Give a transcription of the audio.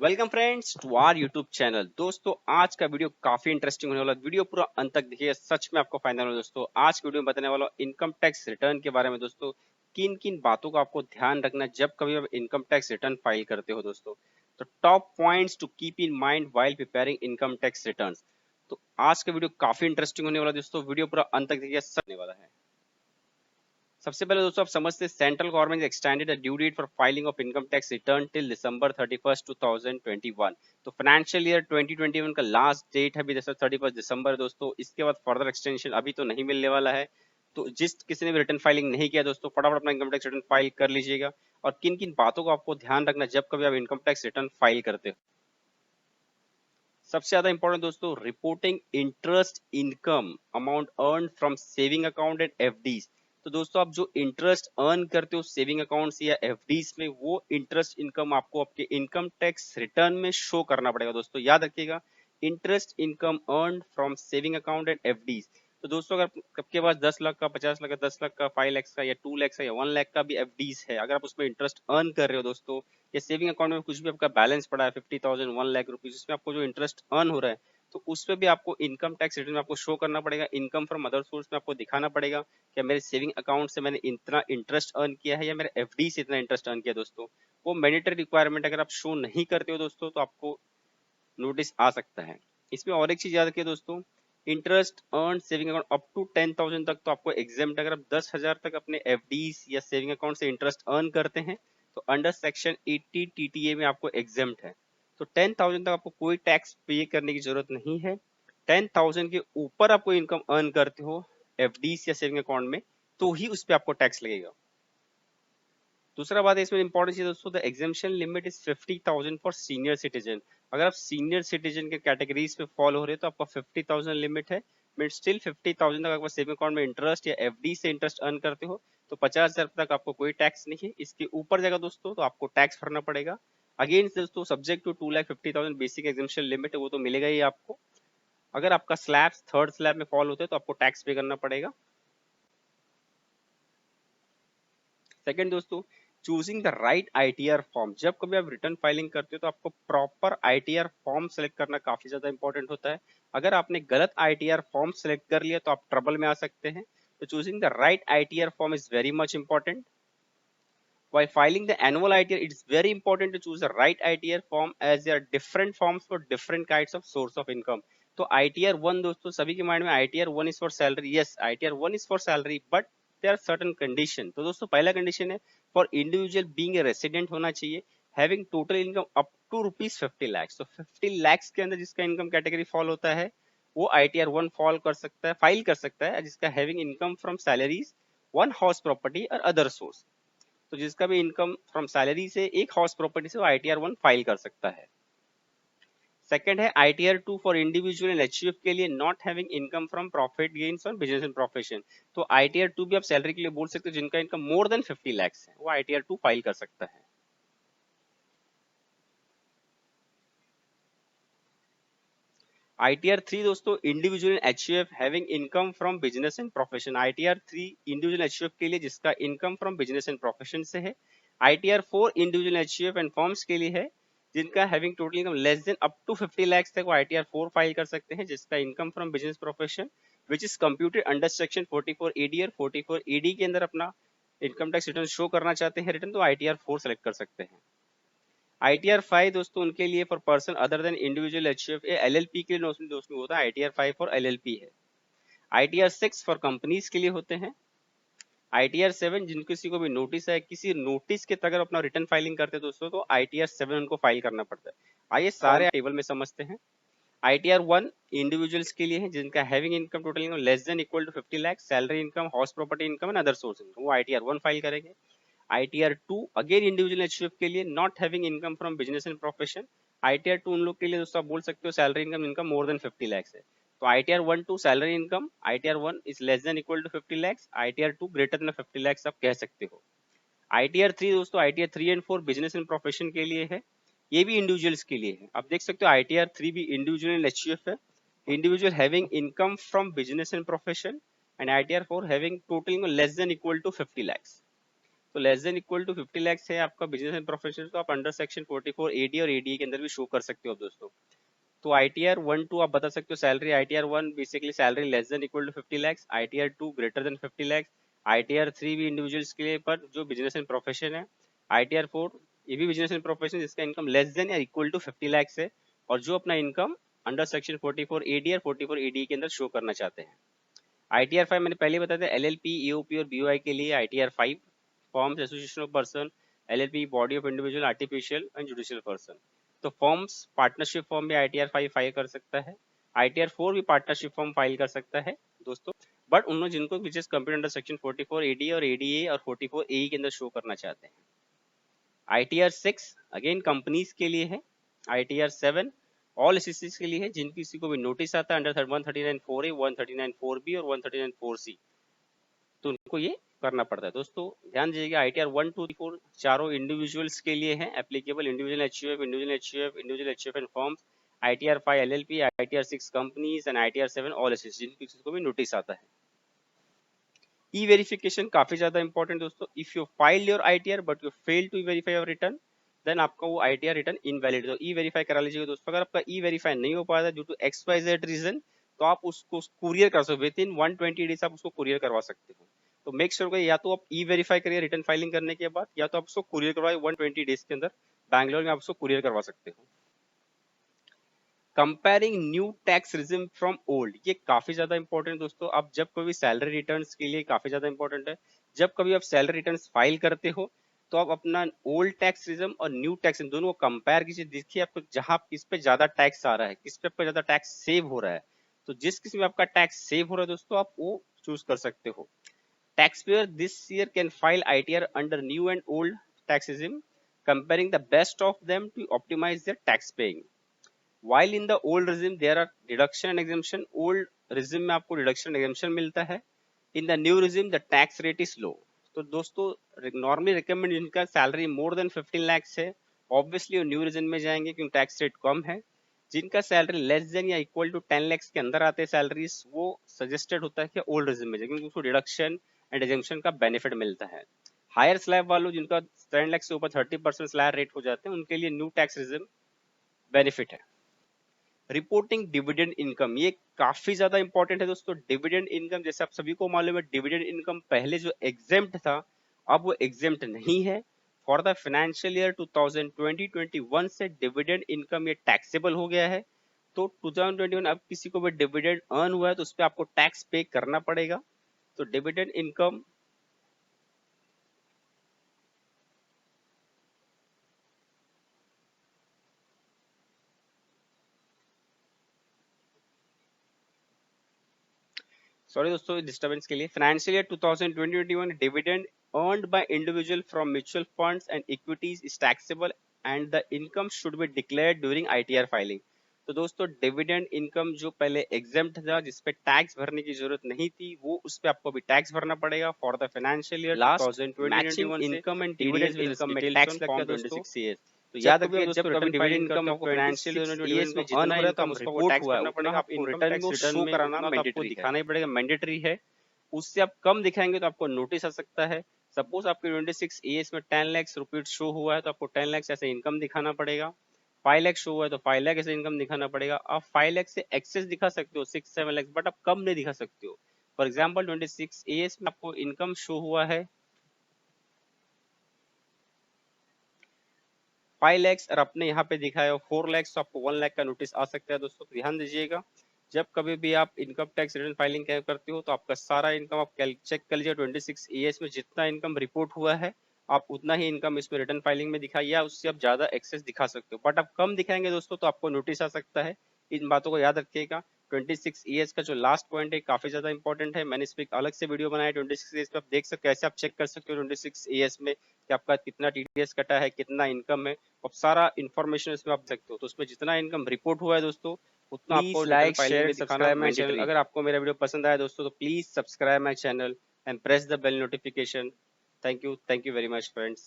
Welcome friends to our YouTube channel. दोस्तों आज का वीडियो काफी इंटरेस्टिंग होने वाला है। वीडियो पूरा अंत तक देखिए, सच में आपको फायदा होगा। दोस्तों आज के वीडियो में बताने वाला हूं इनकम टैक्स रिटर्न के बारे में। दोस्तों किन किन बातों का आपको ध्यान रखना है जब कभी आप इनकम टैक्स रिटर्न फाइल करते हो। दोस्तों तो top points to keep in mind while preparing income tax return. तो आज का वीडियो काफी इंटरेस्टिंग होने वाला है। दोस्तों वीडियो पूरा अंत तक देखिए, सब होने वाला है। सबसे पहले दोस्तों आप समझते हैं central government extended the due date for filing of income tax return till December 31 2021। तो फाइनेंशियल ईयर 2021 का लास्ट डेट है अभी 31 दिसंबर। दोस्तों इसके बाद फर्दर एक्सटेंशन अभी तो नहीं मिलने वाला है। तो जिस किसी ने भी रिटर्न फाइलिंग नहीं किया दोस्तों, फटाफट अपना इनकम टैक्स रिटर्न फाइल कर लीजिएगा। और किन किन बातों को आपको ध्यान रखना जब कभी आप इनकम टैक्स रिटर्न फाइल करते हो। सबसे ज्यादा इंपॉर्टेंट दोस्तों, reporting interest income amount earn from saving account and FDs. तो दोस्तों आप जो इंटरेस्ट अर्न करते हो सेविंग अकाउंट्स या एफडीज में, वो इंटरेस्ट इनकम आपको आपके इनकम टैक्स रिटर्न में शो करना पड़ेगा। दोस्तों याद रखिएगा, interest income earn from saving account and FDs. तो दोस्तों अगर आपके पास 10 लाख का, 50 लाख का, 10 लाख का, 5 लाख का या 2 लाख का या 1 लाख का भी एफडीज है, अगर आप उसमें इंटरेस्ट अर्न कर रहे हो दोस्तों, या सेविंग अकाउंट में कुछ भी आपका बैलेंस पड़ा है 50,000, 1 लाख रुपीज, इसमें आपको जो इंटरेस्ट अर्न हो रहा है, तो उस पर भी आपको इनकम टैक्स रिटर्न में आपको शो करना पड़ेगा। इनकम फ्रॉम अदर सोर्स में आपको दिखाना पड़ेगा कि मेरे सेविंग अकाउंट से मैंने इतना इंटरेस्ट अर्न किया है या मेरे एफडी से इतना इंटरेस्ट अर्न किया। दोस्तों वो मैंडेटरी रिक्वायरमेंट, अगर आप शो नहीं करते हो दोस्तों तो आपको नोटिस आ सकता है। इसमें और एक चीज याद रखिए दोस्तों, interest earn saving account up to 10,000 तक तो आपको एग्जाम, अगर आप 10,000 तक अपने एफडीज या सेविंग अकाउंट से इंटरेस्ट अर्न करते हैं तो अंडर सेक्शन 80 टीटीए में आपको एग्जाम है। तो 10,000 तक आपको कोई टैक्स पे करने की जरूरत नहीं है। 10,000 के ऊपर आपको इनकम अर्न करते हो एफडीज या सेविंग अकाउंट में, तो ही उस पर आपको टैक्स लगेगा। दूसरा बात है इसमें इंपॉर्टेंट चीज दोस्तों, the exemption limit is 50,000 for senior citizen. अगर आप सीनियर सिटीजन के कैटेगरीज पे फॉलो हो रहे हो तो आपका 50,000 लिमिट है। बट स्टिल 50,000 तक अगर सेविंग अकाउंट में इंटरेस्ट या एफडी से इंटरेस्ट अर्न करते हो तो 50,000 तक आपको कोई टैक्स नहीं है। इसके ऊपर जाएगा दोस्तों तो आपको टैक्स भरना पड़ेगा। अगेन दोस्तों subject to 2,50,000 basic exemption limit है, वो तो मिलेगा ही आपको। अगर आपका स्लैब थर्ड स्लैब में फॉलो होता है तो आपको टैक्स पे करना पड़ेगा। सेकंड दोस्तों, choosing the right ITR form. जब कभी आप रिटर्न फाइलिंग करते हो तो आपको प्रॉपर आईटीआर फॉर्म सेलेक्ट करना काफी ज्यादा इंपॉर्टेंट होता है। अगर आपने गलत आईटीआर फॉर्म सेलेक्ट कर लिया तो आप ट्रबल में आ सकते हैं। तो choosing the right ITR form is very much important. While filing the annual ITR, it is very important to choose the right ITR form as there are different forms for different kinds of source of income. तो ITR 1 दोस्तों सभी के mind में ITR 1 is for salary. Yes, ITR 1 is for salary, but there are certain condition. तो दोस्तों पहला condition है for individual being a resident होना चाहिए, having total income up to rupees 50 lakhs. तो 50 lakhs के अंदर जिसका इनकम कैटेगरी फॉल होता है वो ITR 1 फॉल कर सकता है, फाइल कर सकता है, जिसका having income from salaries, one house property और अदर सोर्स। तो जिसका भी इनकम फ्रॉम सैलरी से एक हाउस प्रॉपर्टी से वो आईटीआर 1 फाइल कर सकता है। सेकंड है ITR 2 for individual and HUF के लिए, not having income from profit gains और बिजनेस एंड प्रोफेशन। तो आईटीआर 2 भी आप सैलरी के लिए बोल सकते हो, जिनका इनकम मोर देन 50 लाख है वो आईटीआर 2 फाइल कर सकता है। आईटीआर 3 दोस्तों, individual and HUF having income from business and profession. ITR 3 individual HUF के लिए जिसका income from business and profession से है। ITR 4 individual HUF and firms के लिए है जिनका having total income less than up to 50 lakh तक वो आईटीआर 4 फाइल कर सकते हैं, जिसका income from business profession which is computed under section 44 AD और 44 एडी के अंदर अपना इनकम टैक्स रिटर्न शो करना चाहते हैं रिटर्न, तो आईटीआर 4 सेलेक्ट कर सकते हैं। आईटीआर 5 दोस्तों उनके लिए for person other than individual HUF, LLP के लिए दोस्तों होता है आईटीआर 5 फॉर एलएलपी है। आईटीआर 6 फॉर कंपनीज के लिए होते हैं। आईटीआर 7 जिन किसी को भी नोटिस है, किसी नोटिस के तहत अपना रिटर्न फाइलिंग करते हैं दोस्तों तो आईटीआर 7 उनको फाइल करना पड़ता है। आइए सारे टेबल में समझते हैं। आईटीआर 1 इंडिविजुअल्स के लिए है जिनका having income total income less than equal to 50 lakh, salary income, house property income and other source income, वो आईटीआर 1 फाइल करेंगे। आईटीआर 2 अगेन इंडिविजुअल एचयूएफ के लिए, not having income from business and profession. ITR 2 उन लोग के लिए दोस्तों आप बोल सकते हो salary income income more than 50 lakh है। तो ITR 1 to salary income, ITR 1 is less than equal to 50 lakh, ITR 2 greater than 50 lakh आप कह सकते हो। आईटीआर 3 दोस्तों, ITR 3 and 4 business and profession के लिए है, ये भी इंडिविजुअल्स के लिए है। आप देख सकते हो आईटीआर 3 भी इंडिविजुअल एंड एचयूएफ है, individual having income from business and profession, and ITR 4 having total income less than equal to 50 lakh. तो less than equal to 50 lakh है आपका बिजनेस एंड प्रोफेशनल, तो आप अंडर सेक्शन 44 एडी और एडीए के अंदर भी शो कर सकते हो दोस्तों। तो ITR 1 2 आप बता सकते हो salary. ITR 1 basically salary less than equal to 50 lakh, ITR 2 greater than 50 lakh, ITR 3 भी इंडिविजुअल्स के लिए पर जो बिजनेस एंड प्रोफेशन है, ITR 4 ये भी बिजनेस एंड प्रोफेशन जिसका इनकम लेस देन या इक्वल टू 50 लाख है और जो अपना इनकम अंडर सेक्शन 44 AD और 44 AD के अंदर शो करना चाहते हैं। ITR 5 मैंने पहले बताया था LLP, EOP और BOI के लिए ITR 5 forms association of person, LLP body of individual artificial and judicial person. तो फॉर्म्स पार्टनरशिप फॉर्म भी ITR 5 फाइल कर सकता है, ITR 4 भी पार्टनरशिप फॉर्म फाइल कर सकता है दोस्तों, बट उन लोग जिनको which is complete under section 44 AD और ADA और 44 AE के अंदर शो करना चाहते हैं। ITR 6 अगेन कंपनीज के लिए है, ITR 7 ऑल एसएससीज के लिए है जिन किसी को भी नोटिस आता है अंडर 139(4)(a), 139(4)(b) और 139(4)(c, तो उनको ये करना पड़ता है दोस्तों। ध्यान दीजिएगा ITR 1 2 4 चारों इंडिविजुअल्स के लिए है applicable, individual HUF, individual HUF and forms, ITR 5 LLP, ITR 6 companies and ITR 7 all SSC जिन किसी को भी नोटिस आता है। ई वेरिफिकेशन काफी ज्यादा इंपॉर्टेंट दोस्तों। If you file your ITR but you fail to verify your return, then आपका वो ITR रिटर्न इनवैलिड, तो ई वेरीफाई करा लीजिएगा दोस्तों। अगर आपका ई वेरीफाई नहीं हो पाया ड्यू टू XYZ रीजन, तो आप उसको कुरियर कर सकते हो, विद इन 120 डेज आप उसको कुरियर करवा सकते हो। तो मेक श्योर या तो आप ई वेरीफाई करिए रिटर्न फाइलिंग करने के बाद, या तो आप उसको कुरियर करवाए 120 डेज के अंदर। बैंगलोर में आप उसको कुरियर करवा सकते हो। Comparing new tax regime from old, ये काफी ज्यादा इंपॉर्टेंट दोस्तों। आप जब कभी सैलरी रिटर्न्स के लिए काफी ज्यादा इंपॉर्टेंट है, जब कभी आप सैलरी रिटर्न्स फाइल करते हो तो आप अपना ओल्ड टैक्स रिजिम और न्यू टैक्स दोनों को कंपेयर कीजिए, देखिए आपको जहां किस पे ज्यादा टैक्स आ रहा है, किस पे आपका ज्यादा टैक्स सेव हो रहा है। तो जिस किसी में आपका टैक्स सेव हो रहा है दोस्तों, आप वो चूज कर सकते हो। Taxpayer this year can file ITR under new and old tax regime, comparing the best of them to optimize their tax paying. While in the old regime there are deduction and exemption, old regime में आपको deduction and exemption मिलता है, in the new regime the tax rate is low। तो दोस्तों normally recommend जिनका salary more than 15 lakhs है obviously वो new reason में जाएंगे क्योंकि टैक्स रेट कम है। जिनका सैलरी लेस देन या इक्वल टू 10 lakhs के अंदर आते हैं सैलरीज, वो सजेस्टेड होता है कि ओल्ड रीजन में जाए क्योंकि उसको डिडक्शन एंड एग्जेम्पशन का बेनिफिट मिलता है। हायर स्लैब वालों जिनका 10 lakhs से ऊपर 30% स्लैब रेट हो जाते हैं, उनके लिए न्यू टैक्स रिजिम बेनिफिट है। रिपोर्टिंग डिविडेंड इनकम, ये काफी ज्यादा इंपॉर्टेंट है दोस्तों। डिविडेंड इनकम जैसे आप सभी को मालूम है, डिविडेंड इनकम पहले जो एग्जेम्प्ट था अब वो एग्जेम्प्ट नहीं है। फॉर द फाइनेंशियल ईयर 2020-21 से डिविडेंड इनकम ये टैक्सेबल हो गया है। तो 2021 अब किसी को भी डिविडेंड अर्न हुआ है तो उस पर आपको टैक्स पे करना पड़ेगा। तो डिविडेंड इनकम सॉरी दोस्तों डिस्टर्बेंस के लिए। Financial year 2020-21 dividend earned by individual from mutual funds and equities is taxable and the income should be declared during ITR filing। तो दोस्तों डिविडेंड इनकम जो पहले एग्जेम्प्ट था जिसपे टैक्स भरने की जरूरत नहीं थी, वो उस पे आपको भी टैक्स भरना पड़ेगा for the financial year 2020-21 income and dividend income में टैक्स लगता है दोस्तों। तो याद रखिए जब कभी डिविडेंड इनकम आपको फाइनेंशियल ईयर में जितना है तो उसको टैक्स करना पड़ेगा, आपको रिटर्न में शो कराना आपको दिखाना ही पड़ेगा, मैंडेटरी है। उससे आप कम दिखाएंगे तो आपको नोटिस आ सकता है। सपोज आपके 26 AS में 10 लाख रुपीज शो हुआ है तो आपको 10 लाख ऐसे इनकम दिखाना पड़ेगा। 5 लाख शो हुआ है तो 5 लाख ऐसे इनकम दिखाना पड़ेगा। आप 5 लाख से एक्सेस दिखा सकते हो 6-7 लाख, बट आप कम नहीं दिखा सकते हो। फॉर एग्जाम्पल 26 AS में आपको इनकम शो हुआ है 5 लाख और आपने यहाँ पे दिखाया 4 लाख, तो आपको 1 लाख का नोटिस आ सकता है दोस्तों। तो ध्यान दीजिएगा जब कभी भी आप इनकम टैक्स रिटर्न फाइलिंग करते हो तो आपका सारा इनकम आप चेक कर लीजिए 26 AS में जितना इनकम रिपोर्ट हुआ है आप उतना ही इनकम इसमें रिटर्न फाइलिंग में दिखाइए, या उससे आप ज्यादा एक्सेस दिखा सकते हो। बट आप कम दिखाएंगे दोस्तों तो आपको नोटिस आ सकता है। इन बातों को याद रखिएगा। 26 ES का जो लास्ट पॉइंट है काफी ज्यादा इंपॉर्टेंट है। मैंने इस पर अलग से वीडियो बनाया 26 ES पे, आप देख सकते हो कैसे आप चेक कर सकते हो 26 ES में कि आपका कितना TDS कटा है, कितना इनकम है, अब सारा इन्फॉर्मेशन इसमें आप सकते हो। तो उसमें जितना इनकम रिपोर्ट हुआ है दोस्तों उतना आपको like share subscribe my channel. अगर आपको मेरा वीडियो पसंद आया दोस्तों तो please subscribe my channel and press the bell notification. Thank you very much friends.